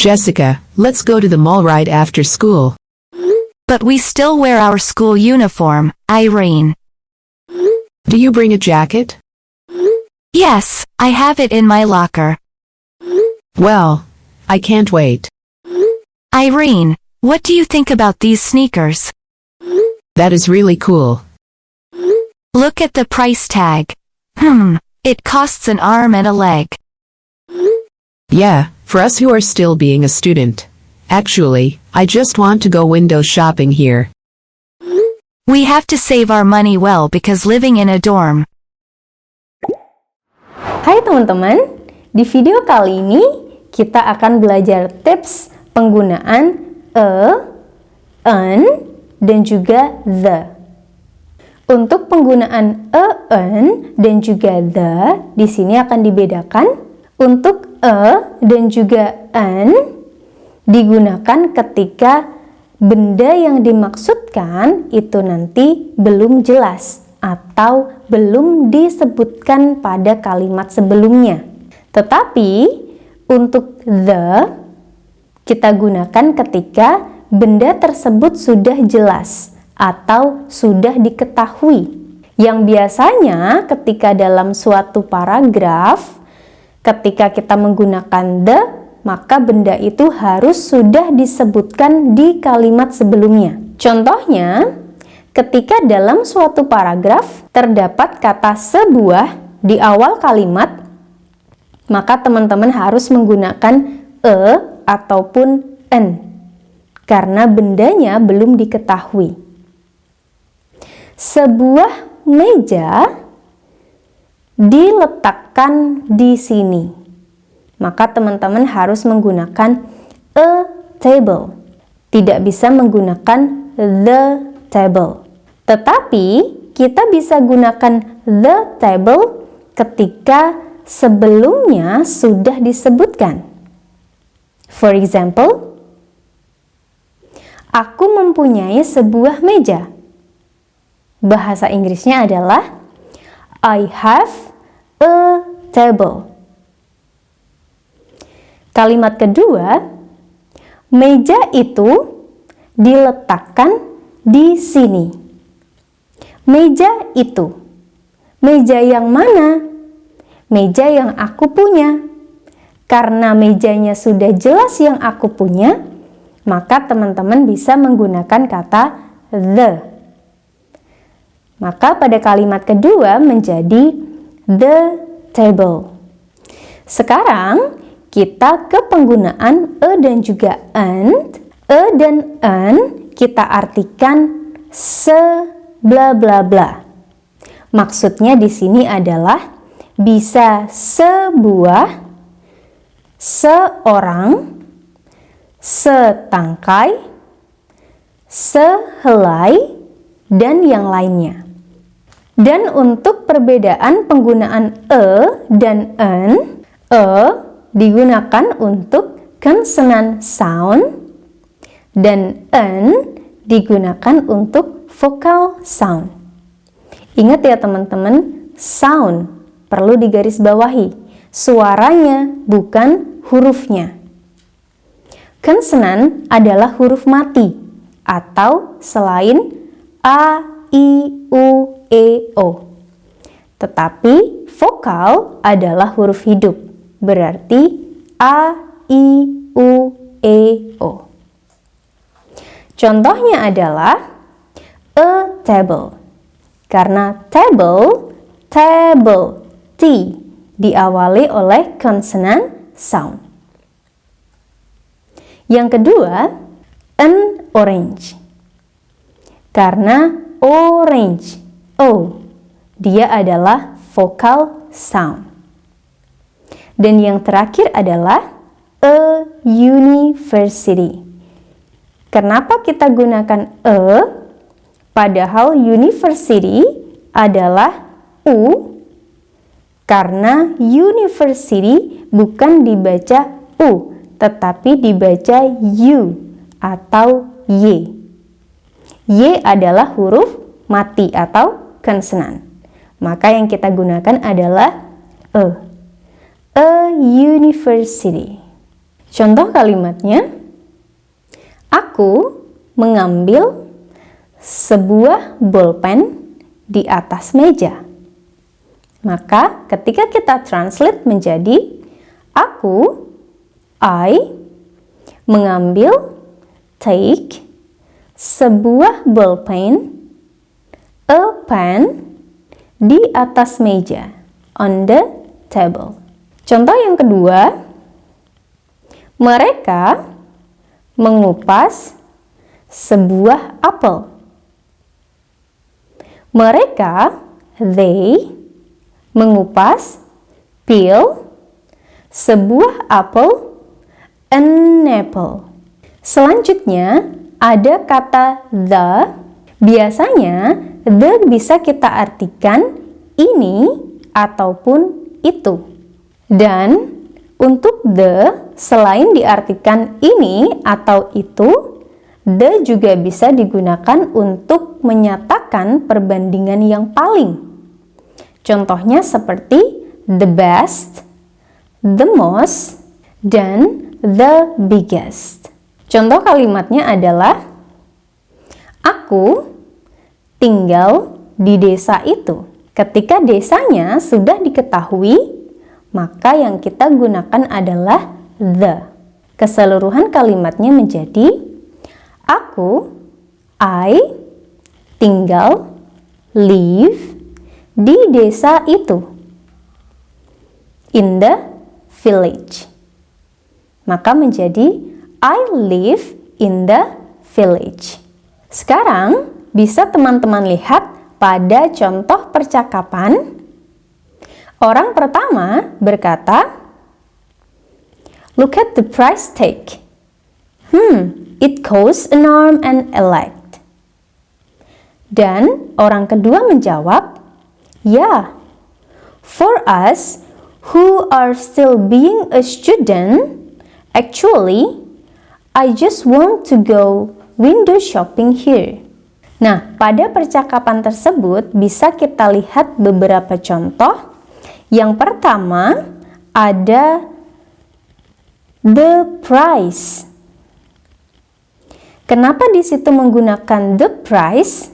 Jessica, let's go to the mall right after school. But we still wear our school uniform, Irene. Do you bring a jacket? Yes, I have it in my locker. Well, I can't wait. Irene, what do you think about these sneakers? That is really cool. Look at the price tag. It costs an arm and a leg. Yeah, for us who are still being a student. Actually, I just want to go window shopping here. We have to save our money well because living in a dorm. Hai teman-teman, di video kali ini kita akan belajar tips penggunaan an, dan juga the. Untuk penggunaan an dan juga the di sini akan dibedakan. Untuk dan juga an digunakan ketika benda yang dimaksudkan itu nanti belum jelas atau belum disebutkan pada kalimat sebelumnya. Tetapi untuk the kita gunakan ketika benda tersebut sudah jelas atau sudah diketahui. Yang biasanya ketika dalam suatu paragraf, ketika kita menggunakan the, maka benda itu harus sudah disebutkan di kalimat sebelumnya. Contohnya, ketika dalam suatu paragraf terdapat kata sebuah di awal kalimat, maka teman-teman harus menggunakan ataupun an, karena bendanya belum diketahui. Sebuah meja diletakkan di sini, maka teman-teman harus menggunakan a table. Tidak bisa menggunakan the table. Tetapi kita bisa gunakan the table ketika sebelumnya sudah disebutkan. For example, aku mempunyai sebuah meja. Bahasa Inggrisnya adalah I have a table. Kalimat kedua, meja itu diletakkan di sini. Meja itu. Meja yang mana? Meja yang aku punya. Karena mejanya sudah jelas yang aku punya, maka teman-teman bisa menggunakan kata the. Maka pada kalimat kedua menjadi the table. Sekarang kita ke penggunaan dan juga an. Dan an kita artikan se bla bla bla. Maksudnya di sini adalah bisa sebuah, seorang, setangkai, sehelai, dan yang lainnya. Dan untuk perbedaan penggunaan dan an, digunakan untuk consonant sound dan an digunakan untuk vokal sound. Ingat ya teman-teman, sound perlu digarisbawahi, suaranya bukan hurufnya. Consonant adalah huruf mati atau selain a, i, u, e, o. Tetapi vokal adalah huruf hidup, berarti a, i, u, e, o. Contohnya adalah a table. Karena table, t diawali oleh consonant sound. Yang kedua, an orange. Karena orange, dia adalah vokal sound. Dan yang terakhir adalah a university. Kenapa kita gunakan padahal university adalah u? Karena university bukan dibaca u, tetapi dibaca u atau y. Y adalah huruf mati atau konsonan. Maka yang kita gunakan adalah a university. Contoh kalimatnya, aku mengambil sebuah bolpen di atas meja. Maka ketika kita translate menjadi I mengambil, take, sebuah bolpen, a pen, di atas meja, on the table. Contoh yang kedua, mereka mengupas sebuah apel. Mereka, they, mengupas, peel, sebuah apel, an apple. Selanjutnya, ada kata the. Biasanya, the bisa kita artikan ini ataupun itu. Dan untuk the, selain diartikan ini atau itu, the juga bisa digunakan untuk menyatakan perbandingan yang paling. Contohnya seperti the best, the most, dan the biggest. Contoh kalimatnya adalah, aku tinggal di desa itu. Ketika desanya sudah diketahui, maka yang kita gunakan adalah the. Keseluruhan kalimatnya menjadi, aku, I, tinggal, live, di desa itu. In the village. Maka menjadi, I live in the village. Sekarang, bisa teman-teman lihat pada contoh percakapan. Orang pertama berkata, look at the price tag. It costs an arm and a leg. Dan orang kedua menjawab, yeah, for us who are still being a student, actually, I just want to go window shopping here. Nah, pada percakapan tersebut bisa kita lihat beberapa contoh. Yang pertama ada the price. Kenapa di situ menggunakan the price?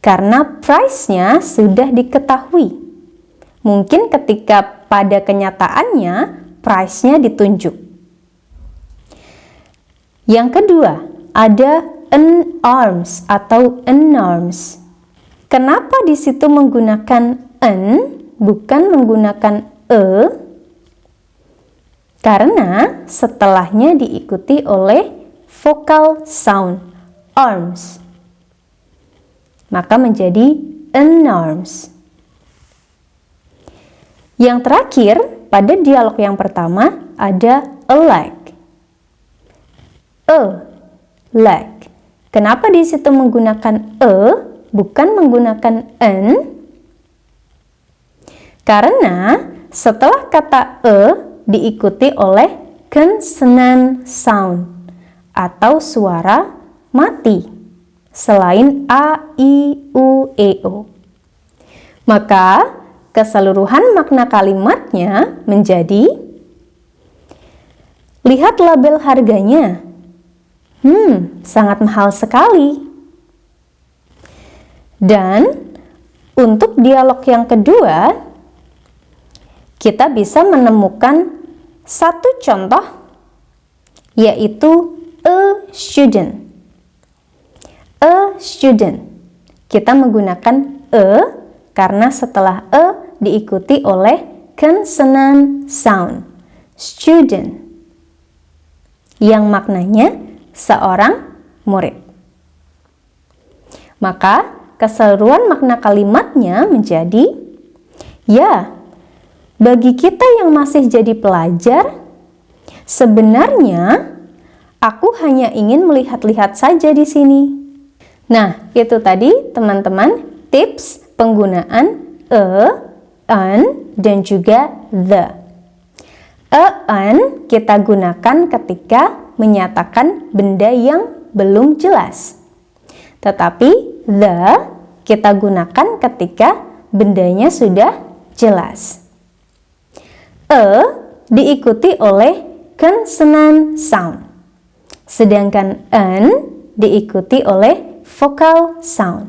Karena price-nya sudah diketahui. Mungkin ketika pada kenyataannya price-nya ditunjuk. Yang kedua, ada an arms atau an arms. Kenapa di situ menggunakan an bukan menggunakan e? Karena setelahnya diikuti oleh vokal sound arms. Maka menjadi an arms. Yang terakhir, pada dialog yang pertama ada a leg. A leg. Kenapa di situ menggunakan bukan menggunakan an? Karena setelah kata diikuti oleh consonant sound atau suara mati selain a, i, u, e, o. Maka keseluruhan makna kalimatnya menjadi, lihat label harganya. Sangat mahal sekali. Dan untuk dialog yang kedua, kita bisa menemukan satu contoh, yaitu a student. A student. Kita menggunakan karena setelah diikuti oleh consonant sound. Student. Yang maknanya seorang murid. Maka keseluruhan makna kalimatnya menjadi, ya, bagi kita yang masih jadi pelajar, sebenarnya aku hanya ingin melihat-lihat saja di sini. Nah, itu tadi teman-teman tips penggunaan an, dan juga the. An kita gunakan ketika menyatakan benda yang belum jelas. Tetapi the kita gunakan ketika bendanya sudah jelas. Diikuti oleh consonant sound. Sedangkan an diikuti oleh vokal sound.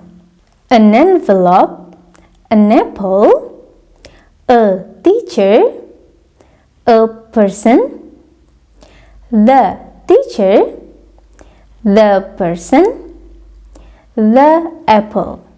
An envelope, an apple, a teacher, a person, the teacher, the person, the apple.